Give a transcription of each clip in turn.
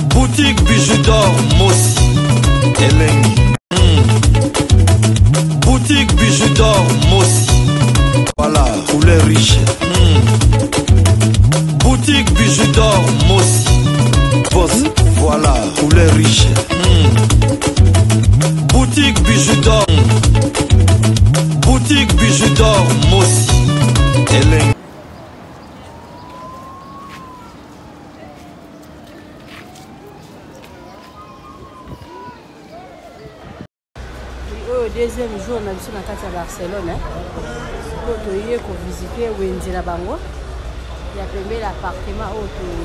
Boutique Bijou d'Or Mossi Elengi. Boutique Bijou d'Or Mossi. Voilà, couleur riche. Boutique Bijou d'Or Mossi. Voilà, couleur riche. Boutique Bijou d'Or. Boutique Bijou d'Or Mossi Elengi. Deuxième jour, on a visité à Barcelone. Pour visiter Wendy Labango. Il y a premier l'appartement où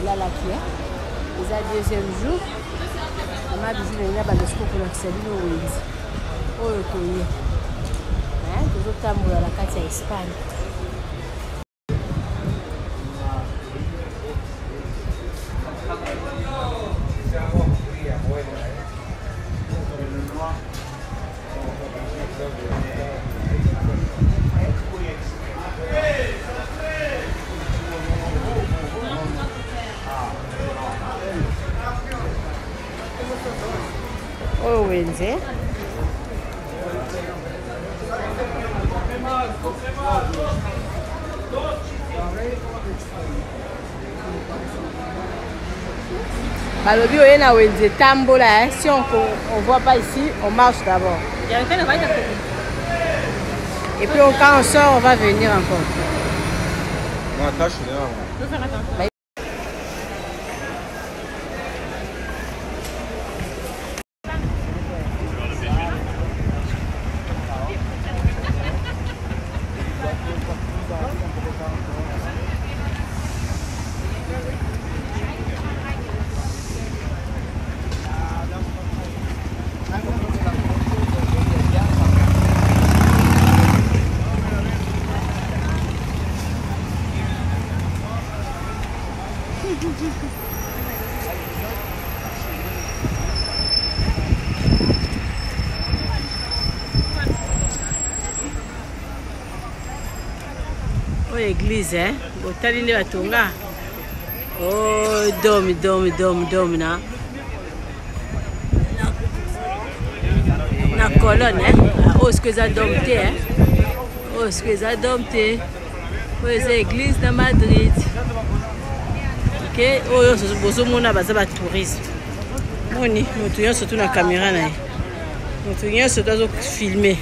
la laquée. C'est le deuxième jour. On a visité le balesco pour l'accéder au Wendy. Oh, le courrier. Nous sommes à la carte Espagne. Oh, Wednesday. Balobi oye na Wednesday tambola, si on voit pas ici, on marche d'abord. Et puis quand on sort, on va venir encore. On attache là. Oh, église, hein? Botali ne batonga. Oh, domi na. Na colonne, hein? Oh, ce que ça dompté, hein? Oh, ce que ça dompté. Oh, c'est église de Madrid. Ok? Oh, bozo mona baza ba tourisme. Moni, mutu yon surtout na caméra na. Mutu yon surtout azo filmer.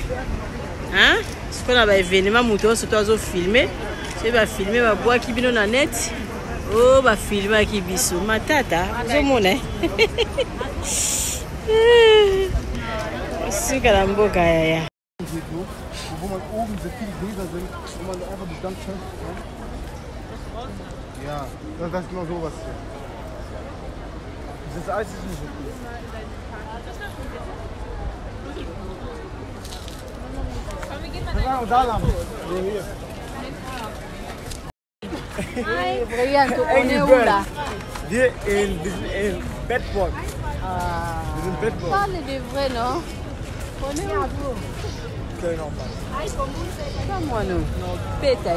Hein? Ce qu'on a ba événement mutu yon surtout azo filmer. C'est ba filmer ba bois qui bino na net. Oh, ba filmer qui biso. Matata, bozo mona. Suka la mboka ya. Wo man oben so viele Gläser sind, wo man einfach die ganz schön. Ja, das ist genau sowas hier. Das Eis ist nicht so gut. Da lang. Hi, Brianto, on est où là? Wir sind in Bedford. Wir sind Bedford. Parle de vrai, non? On est où? Genau. Pas moi, non. Péta,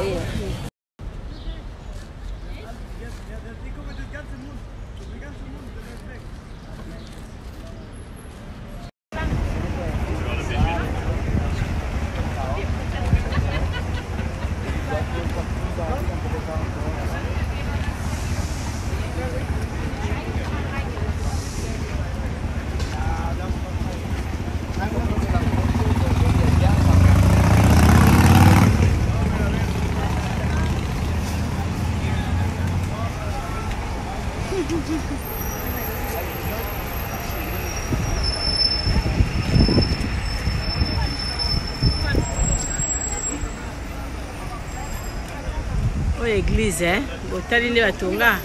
Oh, église, hein? Botali ne batonga.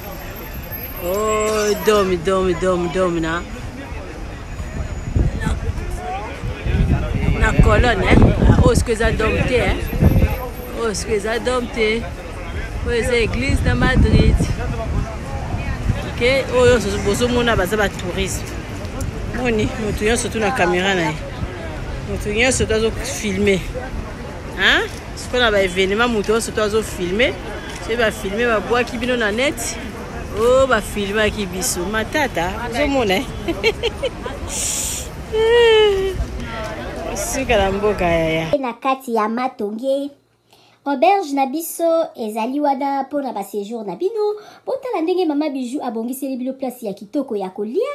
Oh, domi na. Na colonne, hein? Oh, ce que ça dompté, hein? Oh, ce que ça dompté. Oh, c'est église de Madrid. Ok? Oh, bozo mona baza ba tourisme. Moni, mutu yon surtout na caméra na. Mutu yon surtout azo filmer. Hein? Ce qu'on a ba événement mutu yon surtout azo filmer. C'est ba filmer ba bois qui bino na net. Oh, ba filma ki biso matata ozomona suka na mboka yaya na kati ya matonge auberge na biso ezali wana mpona ba séjour na bino botala ndenge mama Bijou abongiseli bino place ya kitoko ya kolia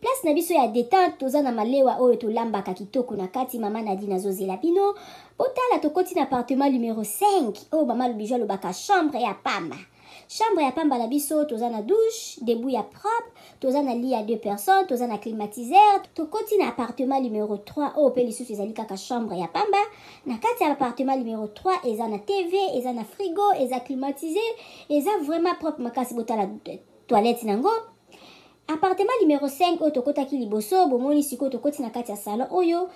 place na biso ya détente toza na malewa oyo tolambaka kitoko na kati mama Nadine azozela bino botala tokoti na appartement numéro 5 oyo mama Bijou alobaka chambre ya pamba. Chambre ya pamba na biso toza na douche, debout ya propre, toza na lit à 2 personnes, toza na climatiseur, tokoti na appartement numéro 3 oyo pe lisusu ezali kaka chambre ya pamba. Na kati ya appartement numéro 3 eza na TV, eza na frigo, eza climatisé, eza vraiment propre makasi botala toilette nango. Appartement numéro 5 oyo tokotaki liboso bomoni sikoyo tokoti na kati ya salon oyo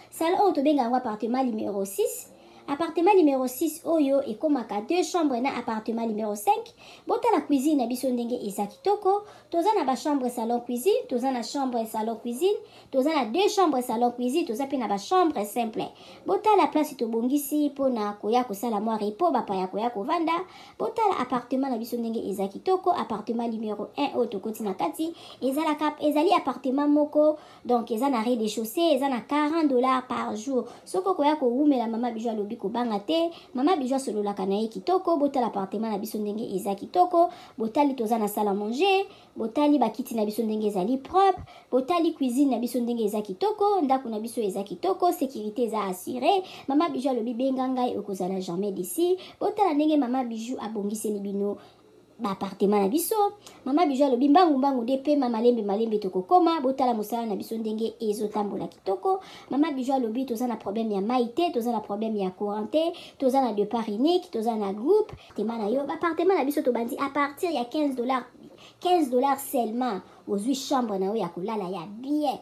tobenga yango appartement numéro 6. Appartement numéro 6 oyo ekomaka 2 chambres na appartement numéro 5 botala cuisine na biso ndenge eza kitoko toza na ba chambre salon cuisine toza na chambre salon cuisine toza na 2 chambres salon cuisine toza pe na ba chambre simple botala place tobongisi pona koya kosala mwa repos bapaya koya kovanda botala appartement na biso ndenge eza kitoko appartement numéro 1 oyo tokoti na kati ezali appartement moko donc eza na rez-de-chaussée eza na $40 par jour soko koya kowumela mama Bijou alobi kobanga te mama Bijou sololaka na ye kitoko botala appartement na biso ndenge eza kitoko botali toza na salle à manger botali bakiti na biso ndenge ezali propre botali cuisine na biso ndenge eza kitoko ndako na biso eza kitoko sécurité eza assurée mama Bijou alobi benga ngai okozala jamais d'ici botala ndenge mama Bijou abongiseli bino ba appartement na biso mama Bijou alobi mbangu de pe malembe tokokoma botala mosala na biso ndenge ezotambola kitoko mama Bijou alobi toza na problème ya maïté toza na problème ya courant toza na départ unique toza na groupe appartement na yo ba appartement na biso tobandi à partir ya $15 seulement ozwi chambre na yo ya kolala ya bien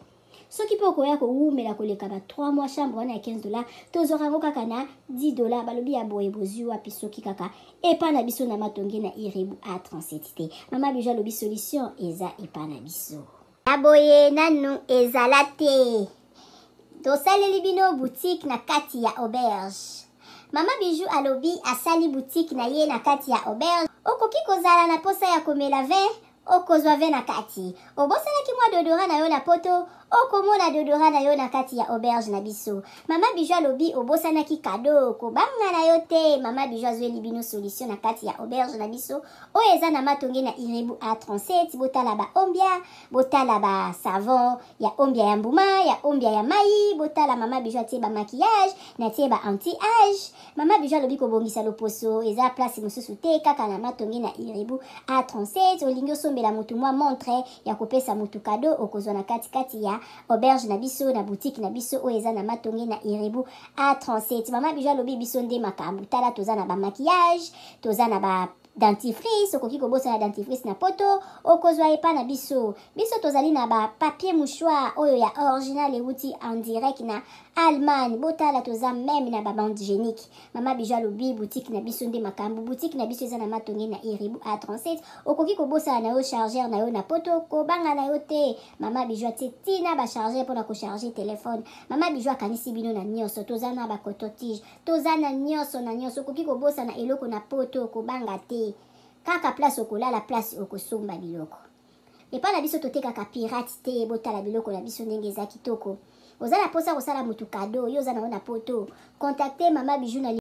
soki po koya kowumela koleka ba 3 mois chambre wana ya $15 tozorango kaka na $10 balobi ya boye bozwi wapi soki kaka epa na biso na matonge na Irebu A37 te mama Bijou alobi solution eza epa na biso aboye nanu ezala te tosaleli bino boutique na kati ya auberge mama Bijou alobi asali boutique na ye na kati ya auberge okoki kozala na posa ya komela vin okozwa vin na kati obosalaki mwa dodora na yo na poto okomona dodora na yo na kati ya auberge na biso mama Bijou alobi obosanaki kado kobanga na yo te mama Bijou azweli bino solution na kati ya auberge na biso oyo eza na matonge na Irebu A37 botala ba ombia botala ba savon ya ombia ya mbuma ya ombia ya mai botala mama Bijou atie ba maquillage na tie ba anti-age mama Bijou alobi kobongisa loposo eza place mosusu te kaka na matonge na Irebu A37 olingi osombela mutu mwa montre ya kopesa mutu kado okozwa na kati ya auberge na biso na boutique na biso oyo eza na matonge na Irebu A37 mama Bijou alobi biso nde makambo tala toza na ba maquillage toza na ba dentifrice okoki kobosa na dentifrice na poto okozwa epa na biso tozali na ba papier mouchoir oyo ya original euti en direct na Allemagne botala toza même na ba bande hygiénique mama Bijou alobi boutique na biso nde makambo boutique na biso eza na matonge na Irebu A37 okoki kobosa na yo chargeur na yo na poto kobanga na yo te mama Bijou atie tina ba chargeur pona ko charger téléphone mama Bijou akanisi bino na nyonso toza na ba coton-tige toza na nyonso okoki kobosa na eloko na poto kobanga te kaka place okolala place okosomba biloko epa na biso totekaka pirate te botala biloko na biso ndenge eza kitoko oza na posa kosala mutu kado yo oza na yo na poto contacte mama Bijou na